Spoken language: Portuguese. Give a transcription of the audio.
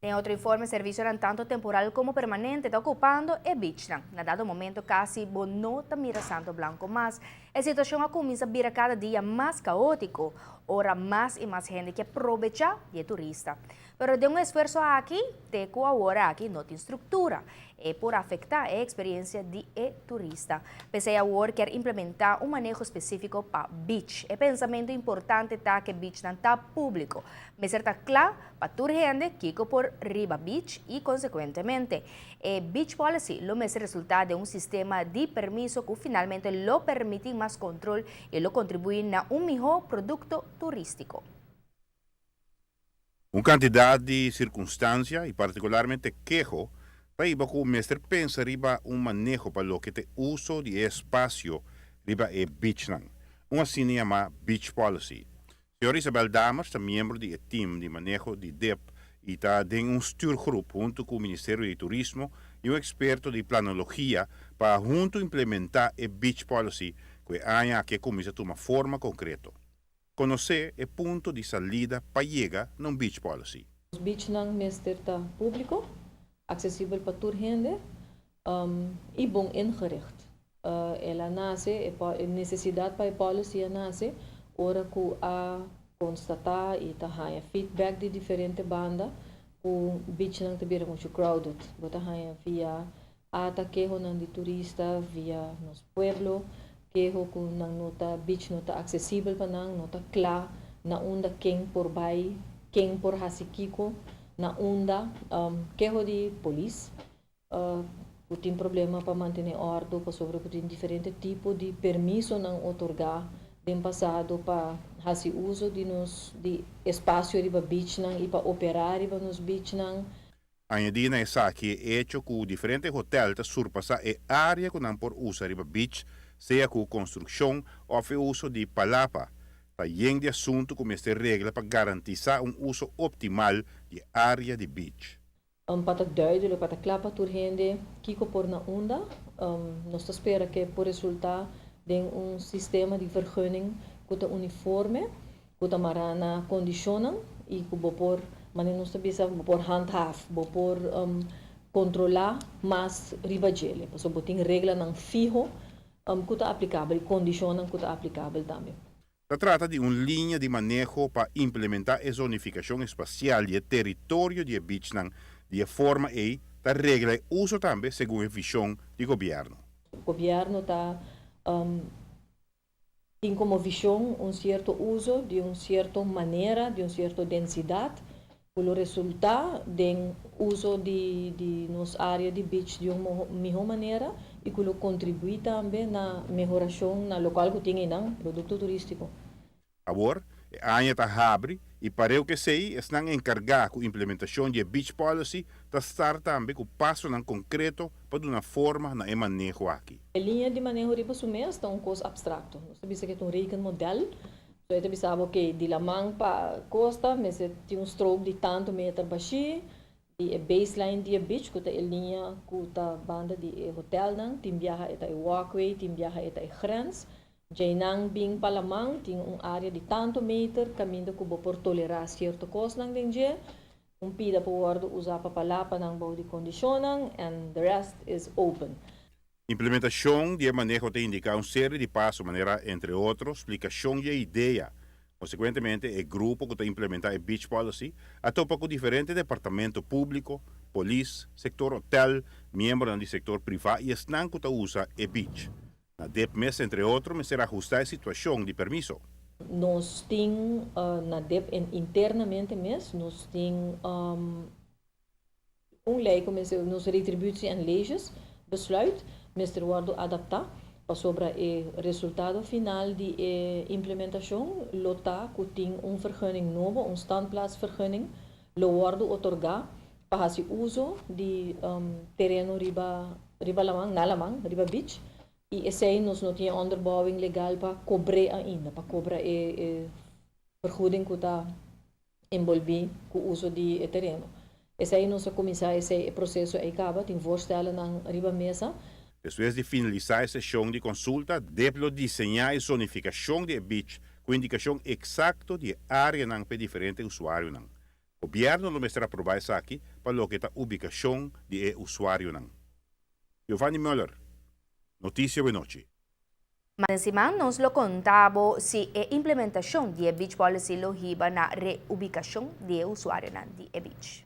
Em outro informe, o serviço era tanto temporal como permanente, está ocupando e beach. Na dado momento, casi não está mira Santo Blanco, mas a situação começa a virar cada dia mais caótico. Ora, mais e mais gente que aprovecha e é turista. Pero de um esforço aqui, teco agora aqui não tem estrutura. É por afetar a experiência de turista. Pese a agora quer implementar manejo específico para beach. É pensamento importante tá que beach não está público. Mas está claro para toda gente que por riba beach e, consequentemente, beach policy lo mesmo resultado de sistema de permiso que finalmente lo permite mais controle e lo contribui a melhor produto turístico. Uma quantidade de circunstâncias e particularmente quejo para que o mestre pensa riba manejo para lo que te uso de espaço riba beach nan. Assim chama beach policy. Senhor Isabel Damers é membro do time de manejo de DEP e está em stuurgroep junto com o Ministério de Turismo e experto de planologia para junto implementar a beach policy que começa a tomar forma concreta. Conhecer o ponto de saída para chegar no beach policy. O beach não está público, acessível para toda gente e bom ingericht. Ela nasce, a necessidade para a policy nasce, ora que a constatar e ter feedback de diferentes bandas, o beach não está muito crowded, bota via ataque de turista via nos pueblo, que o nota beach não está acessível para não está claro na onda quem por bai, quem por hasikiko, na onda que de polícia, tem problema para manter ordem, para sobre tem diferentes tipos de permisso não otorgar em passado para fazer uso de espaço de beach não e para operar nos beach não. Añadir essa que é hecho que diferentes hotéis surpassa a área que não por usar de beach, seja com construção ou uso de palapa. Para de assunto como esta regra para garantizar uso optimal de área de beach. Para duidelijk, para clapa tur gente, kiko por na onda, nós espera que por resultar de sistema de vergunning que uniforme, que marana condicionam e que por mas nós bisa por handhaaf, por controlar mais ribagele, porque botin regra não fijo, que está aplicável e condicionam que está aplicável também. Se trata de uma linha de manejo para implementar a zonificação espacial e território de beach de forma que a regra é uso também segundo a visão do governo. O governo tem como visão certo uso de certa maneira, de certa densidade, pelo resultado do uso de nossa área de beach de uma melhor maneira e que contribui também na melhoração na local que tem em produto turístico. Agora, a ANHA está abre e para o que sei, estão encarregados com a implementação de beach policy, está estar também com passo concreto para dar uma forma na manejo aqui. A linha de manejo de mês está coisa abstrato. Nós sabemos que é um modelo. So, ito bisabo que de lamang pa costa, mas tem stroke de tanto meter baixo, de baseline de beach, que é a linha que a banda de hotel nang, tem viaja ita walkway, tem viaja ita grens. Jainang bing palamang, tem área de tanto meter, caminho que por tolerar certo costa nang dengue, pida por usar para palapa nang bau de condicionang, and the rest is open. Implementação de manejo te indica uma série de passos, maneira, entre outros, explicação e ideia. Consequentemente, o grupo que está implementando a beach policy atopa com diferentes departamentos públicos, polícia, setor hotel, membros do setor privado e estão que usa a beach. Na DEP, entre outros, será ajustar a situação de permisso. Nós temos, na DEP, internamente mesmo, nós temos lei, como nos retributos e leis, besluit, Mr. Wardo adaptar para sobre o resultado final de implementação, lota que tem vergunning novo, standplaatsvergunning, lo Wardo otorgar para fazer uso de terreno riba lamang, nalamang, riba beach, e esse aí nós não temos onderbouwing legal para cobrar ainda, para cobrar vergunning que está envolvido com o uso de terreno. Esse aí nós começar esse processo aí acaba, tem voorstellen na riba mesa. Depois de finalizar a sessão de consulta, deve desenhar a zonificação de beach com indicação exata de área para diferentes usuários. Gobyerno lo mestra aprobar sa aqui para lo que ta ubicasyon di usuario nang. Giovanni Müller, Noticia Benoche. Mas encima nos lo contabo si a implementación de beach policy lo hiba na reubicación de usuario de beach.